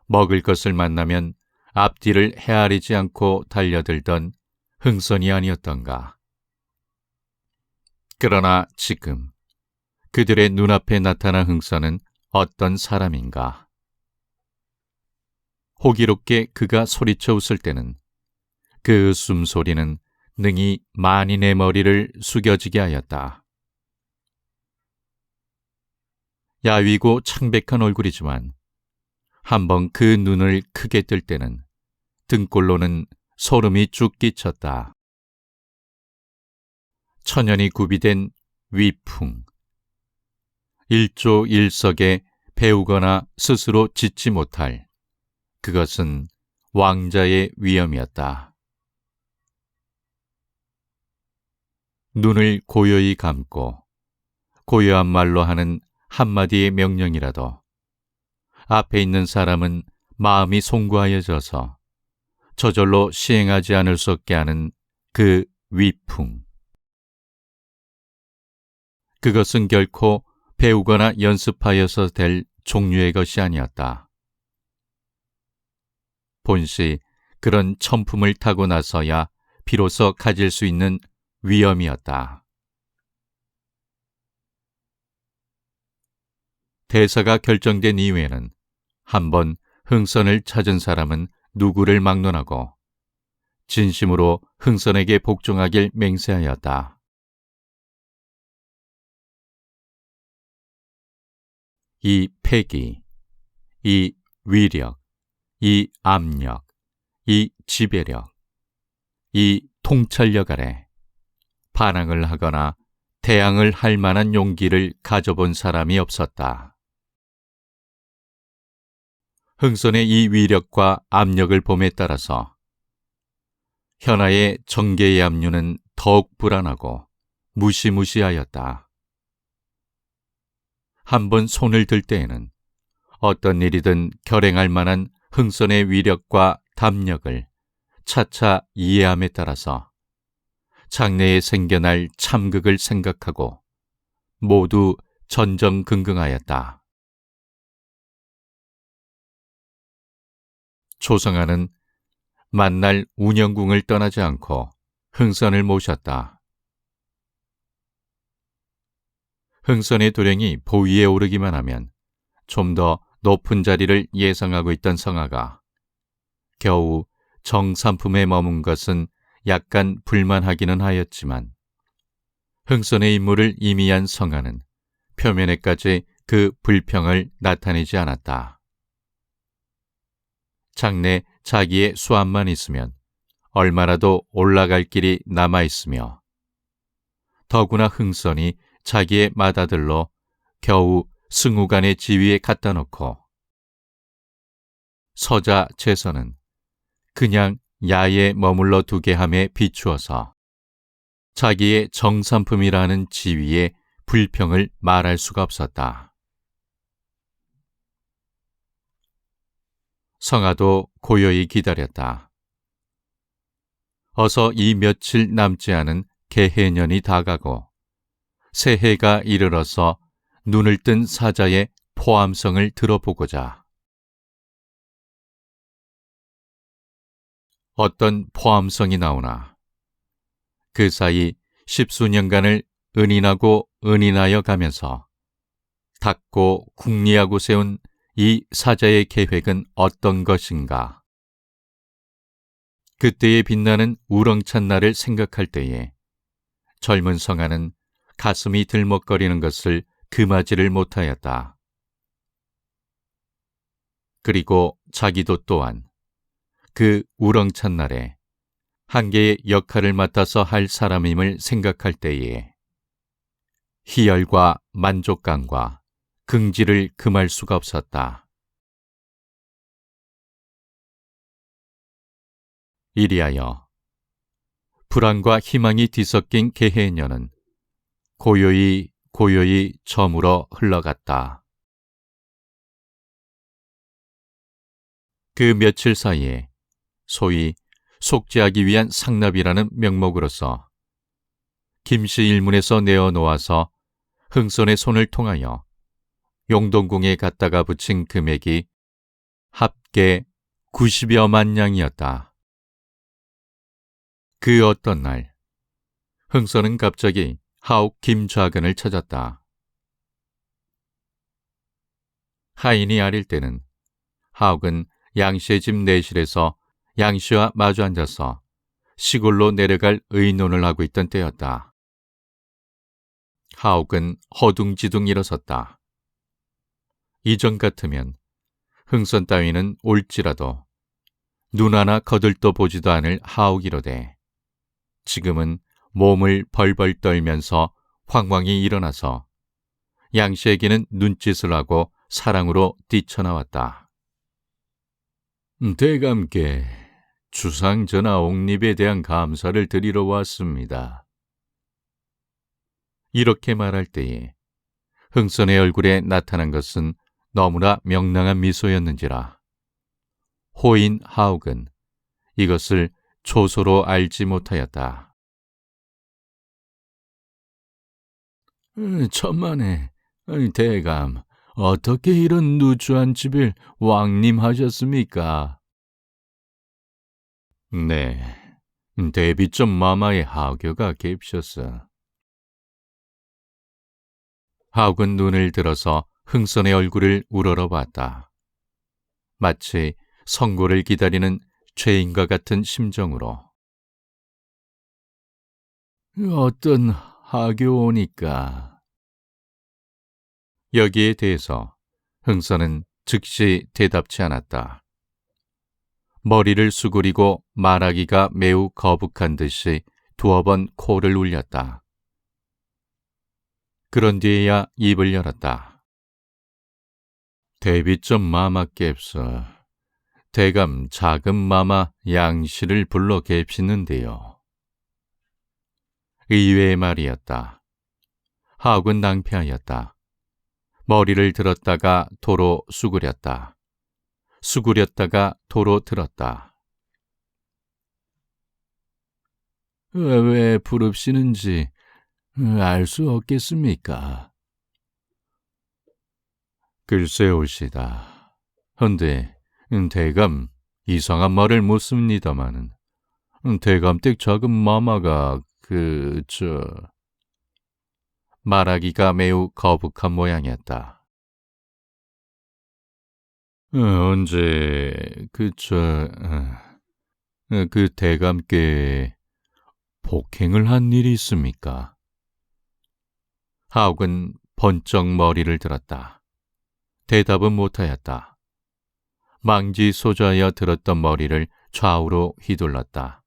먹을 것을 만나면 앞뒤를 헤아리지 않고 달려들던 흥선이 아니었던가. 그러나 지금 그들의 눈앞에 나타난 흥선은 어떤 사람인가. 호기롭게 그가 소리쳐 웃을 때는 그 웃음소리는 능히 만인의 머리를 숙여지게 하였다. 야위고 창백한 얼굴이지만 한번 그 눈을 크게 뜰 때는 등골로는 소름이 쭉 끼쳤다. 천연이 구비된 위풍, 일조일석에 배우거나 스스로 짓지 못할 그것은 왕자의 위엄이었다. 눈을 고요히 감고 고요한 말로 하는 한마디의 명령이라도 앞에 있는 사람은 마음이 송구하여져서 저절로 시행하지 않을 수 없게 하는 그 위풍. 그것은 결코 배우거나 연습하여서 될 종류의 것이 아니었다. 본시 그런 천품을 타고 나서야 비로소 가질 수 있는 위엄이었다. 대사가 결정된 이후에는 한번 흥선을 찾은 사람은 누구를 막론하고 진심으로 흥선에게 복종하길 맹세하였다. 이 패기, 이 위력, 이 압력, 이 지배력, 이 통찰력 아래 반항을 하거나 대항을 할 만한 용기를 가져본 사람이 없었다. 흥선의 이 위력과 압력을 봄에 따라서 현아의 정계의 압류는 더욱 불안하고 무시무시하였다. 한번 손을 들 때에는 어떤 일이든 결행할 만한 흥선의 위력과 담력을 차차 이해함에 따라서 장래에 생겨날 참극을 생각하고 모두 전전긍긍하였다. 조성아는 만날 운영궁을 떠나지 않고 흥선을 모셨다. 흥선의 도령이 보위에 오르기만 하면 좀 더 높은 자리를 예상하고 있던 성아가 겨우 정삼품에 머문 것은 약간 불만하기는 하였지만 흥선의 임무를 임의한 성아는 표면에까지 그 불평을 나타내지 않았다. 장래 자기의 수압만 있으면 얼마라도 올라갈 길이 남아있으며 더구나 흥선이 자기의 맏아들로 겨우 승우간의 지위에 갖다 놓고 서자 재선은 그냥 야에 머물러 두게 함에 비추어서 자기의 정삼품이라는 지위에 불평을 말할 수가 없었다. 성아도 고요히 기다렸다. 어서 이 며칠 남지 않은 개해년이 다가고 새해가 이르러서 눈을 뜬 사자의 포함성을 들어보고자. 어떤 포함성이 나오나 그 사이 십수년간을 은인하고 은인하여 가면서 닦고 궁리하고 세운 이 사자의 계획은 어떤 것인가? 그때에 빛나는 우렁찬 날을 생각할 때에 젊은 성아는 가슴이 들먹거리는 것을 금하지를 못하였다. 그리고 자기도 또한 그 우렁찬 날에 한 개의 역할을 맡아서 할 사람임을 생각할 때에 희열과 만족감과 긍지를 금할 수가 없었다. 이리하여 불안과 희망이 뒤섞인 개해년은 고요히 저물어 흘러갔다. 그 며칠 사이에 소위 속죄하기 위한 상납이라는 명목으로서 김씨 일문에서 내어놓아서 흥선의 손을 통하여 용동궁에 갖다가 붙인 금액이 합계 90여만 냥이었다. 그 어떤 날 흥선은 갑자기 하옥 김좌근을 찾았다. 하인이 아릴 때는 하옥은 양씨의 집 내실에서 양씨와 마주 앉아서 시골로 내려갈 의논을 하고 있던 때였다. 하옥은 허둥지둥 일어섰다. 이전 같으면 흥선 따위는 올지라도 눈 하나 거들떠 보지도 않을 하옥이로되 지금은 몸을 벌벌 떨면서 황황히 일어나서 양씨에게는 눈짓을 하고 사랑으로 뛰쳐나왔다. 대감께 주상 전하 옥립에 대한 감사를 드리러 왔습니다. 이렇게 말할 때에 흥선의 얼굴에 나타난 것은 너무나 명랑한 미소였는지라 호인 하옥은 이것을 초소로 알지 못하였다. 천만에 대감, 어떻게 이런 누추한 집을 왕림하셨습니까? 네, 대비점 마마의 하교가 갭셨어. 하옥은 눈을 들어서 흥선의 얼굴을 우러러봤다. 마치 선고를 기다리는 죄인과 같은 심정으로. 어떤 하교오니까. 여기에 대해서 흥선은 즉시 대답치 않았다. 머리를 수그리고 말하기가 매우 거북한 듯이 두어 번 코를 울렸다. 그런 뒤에야 입을 열었다. 대비점 마마 깹서 대감 작은 마마 양씨를 불러 깹시는데요. 의외의 말이었다. 하옥은 낭패하였다. 머리를 들었다가 도로 수그렸다. 수그렸다가 도로 들었다. 왜 부릅시는지 알 수 없겠습니까? 글쎄올시다. 헌데 대감 이상한 말을 묻습니다마는 대감댁 작은 마마가 말하기가 매우 거북한 모양이었다. 언제 그 대감께 폭행을 한 일이 있습니까? 하옥은 번쩍 머리를 들었다. 대답은 못하였다. 망지소자하여 들었던 머리를 좌우로 휘둘렀다.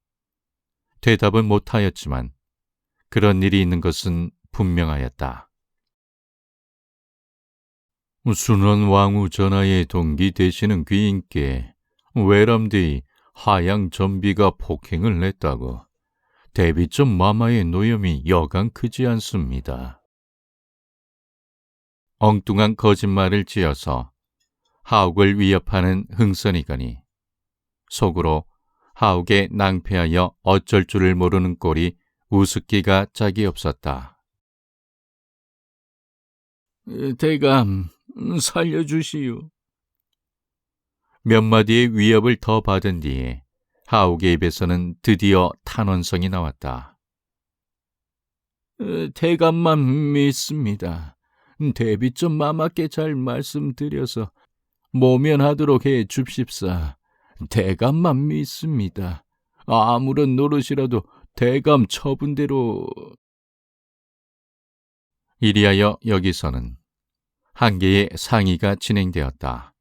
대답은 못하였지만 그런 일이 있는 것은 분명하였다. 순원 왕후 전하의 동기 되시는 귀인께 외람되이 하양 전비가 폭행을 냈다고 대비점 마마의 노염이 여간 크지 않습니다. 엉뚱한 거짓말을 지어서 하옥을 위협하는 흥선이거니 속으로 하옥에 낭패하여 어쩔 줄을 모르는 꼴이 우습기가 짝이 없었다. 대감, 살려주시오. 몇 마디의 위협을 더 받은 뒤에 하옥의 입에서는 드디어 탄원성이 나왔다. 대감만 믿습니다. 대비점 마마께 잘 말씀드려서 모면하도록 해 줍십사. 대감만 믿습니다. 아무런 노릇이라도 대감 처분대로. 이리하여 여기서는 한 개의 상의가 진행되었다.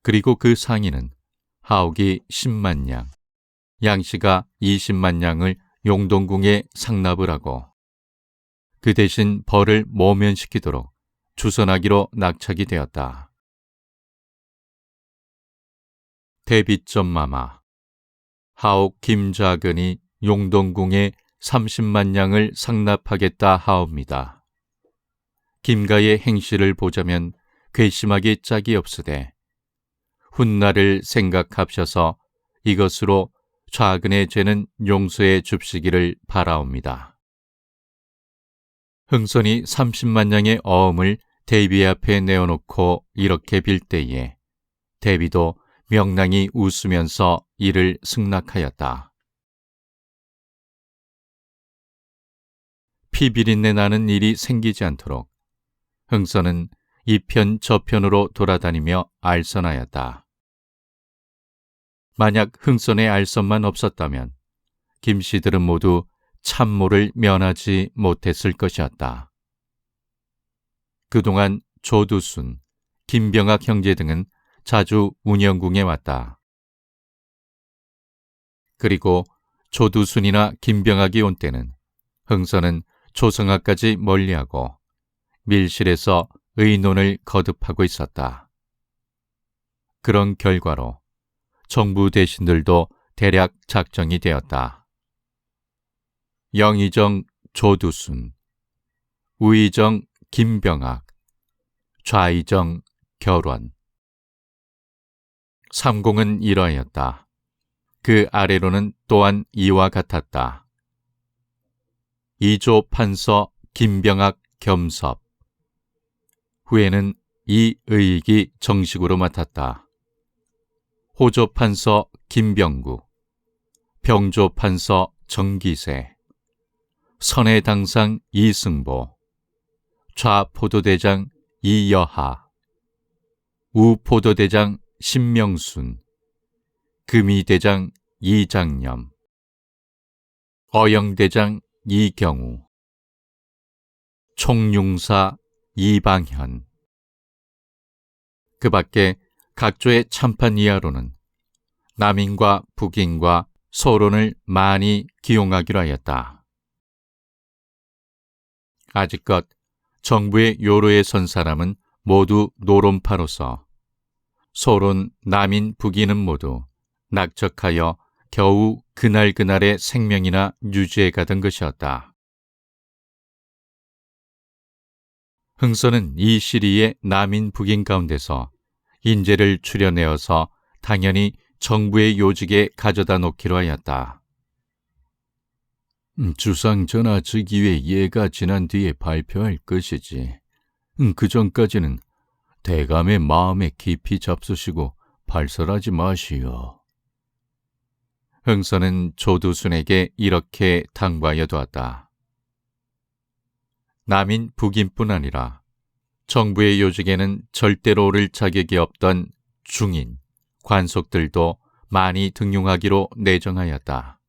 그리고 그 상의는 하옥이 10만 양, 양씨가 20만 양을 용동궁에 상납을 하고 그 대신 벌을 모면시키도록 주선하기로 낙착이 되었다. 대비점 마마 하옥 김좌근이 용동궁에 30만 양을 상납하겠다 하옵니다. 김가의 행실을 보자면 괘씸하기 짝이 없으되 훗날을 생각합셔서 이것으로 좌근의 죄는 용서해 줍시기를 바라옵니다. 흥선이 30만 양의 어음을 대비 앞에 내어놓고 이렇게 빌 때에 대비도 명랑히 웃으면서 이를 승낙하였다. 피비린내 나는 일이 생기지 않도록 흥선은 이편 저편으로 돌아다니며 알선하였다. 만약 흥선의 알선만 없었다면 김씨들은 모두 참모를 면하지 못했을 것이었다. 그동안 조두순, 김병학 형제 등은 자주 운영궁에 왔다. 그리고 조두순이나 김병학이 온 때는 흥선은 조성학까지 멀리하고 밀실에서 의논을 거듭하고 있었다. 그런 결과로 정부 대신들도 대략 작정이 되었다. 영의정 조두순, 우의정 김병학, 좌의정 결원. 삼공은 이러하였다. 그 아래로는 또한 이와 같았다. 2조 판서 김병학 겸섭. 후에는 이의익이 정식으로 맡았다. 호조 판서 김병구, 병조 판서 정기세, 선해 당상 이승보, 좌포도대장 이여하, 우포도대장 신명순, 금이대장 이장념, 어영대장 이경우, 총융사 이방현, 그 밖에 각조의 참판 이하로는 남인과 북인과 소론을 많이 기용하기로 하였다. 아직껏 정부의 요로에 선 사람은 모두 노론파로서 소론, 남인, 북인은 모두 낙척하여 겨우 그날그날의 생명이나 유지해 가던 것이었다. 흥선은 이 시리의 남인, 북인 가운데서 인재를 추려내어서 당연히 정부의 요직에 가져다 놓기로 하였다. 주상 전하 즉위의 예가 지난 뒤에 발표할 것이지. 그 전까지는 대감의 마음에 깊이 잡수시고 발설하지 마시오. 흥선은 조두순에게 이렇게 당부하여 두었다. 남인 북인뿐 아니라 정부의 요직에는 절대로 오를 자격이 없던 중인, 관속들도 많이 등용하기로 내정하였다.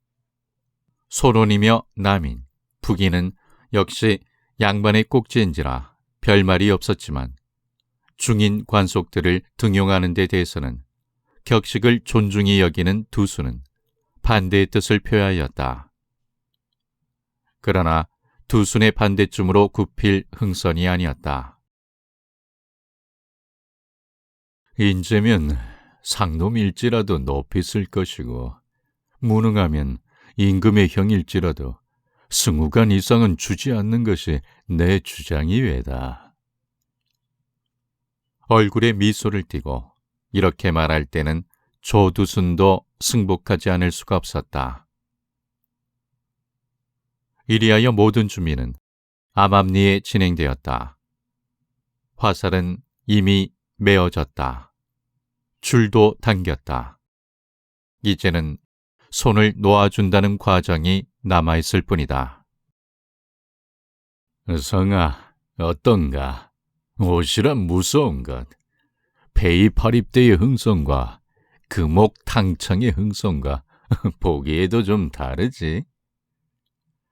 소론이며 남인, 북인은 역시 양반의 꼭지인지라 별말이 없었지만 중인 관속들을 등용하는 데 대해서는 격식을 존중히 여기는 두수는 반대의 뜻을 표하였다. 그러나 두순의 반대쯤으로 굽힐 흥선이 아니었다. 인재면 상놈일지라도 높이 쓸 것이고 무능하면 임금의 형일지라도 승우간 이상은 주지 않는 것이 내 주장이외다. 얼굴에 미소를 띠고 이렇게 말할 때는 조두순도 승복하지 않을 수가 없었다. 이리하여 모든 준비는 암암리에 진행되었다. 화살은 이미 메어졌다. 줄도 당겼다. 이제는 손을 놓아준다는 과정이 남아있을 뿐이다. 성아, 어떤가? 옷이란 무서운 것. 페이파립대의 흥성과 금옥 탕청의 흥성과 보기에도 좀 다르지?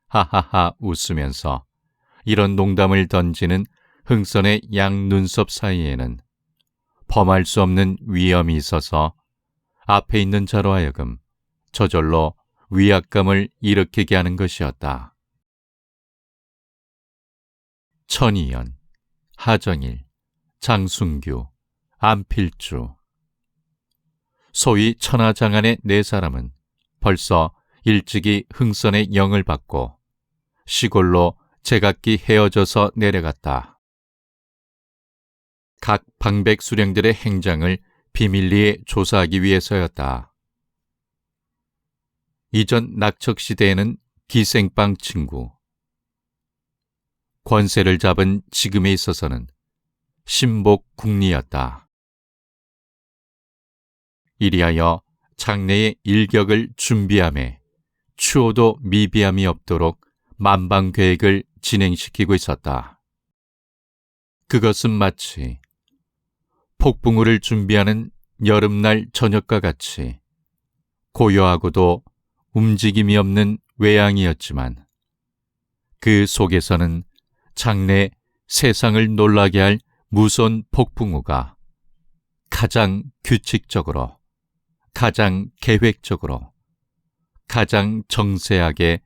하하하 웃으면서 이런 농담을 던지는 흥선의 양 눈썹 사이에는 범할 수 없는 위험이 있어서 앞에 있는 자로 하여금 저절로 위압감을 일으키게 하는 것이었다. 천이연, 하정일, 장순규, 안필주 소위 천하장안의 네 사람은 벌써 일찍이 흥선의 영을 받고 시골로 제각기 헤어져서 내려갔다. 각 방백 수령들의 행장을 비밀리에 조사하기 위해서였다. 이전 낙척시대에는 기생빵 친구, 권세를 잡은 지금에 있어서는 신복궁리였다. 이리하여 장래의 일격을 준비함에 추호도 미비함이 없도록 만방계획을 진행시키고 있었다. 그것은 마치 폭풍우를 준비하는 여름날 저녁과 같이 고요하고도 움직임이 없는 외양이었지만 그 속에서는 장래 세상을 놀라게 할 무서운 폭풍우가 가장 규칙적으로, 가장 계획적으로, 가장 정세하게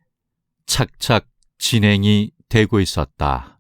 착착 진행이 되고 있었다.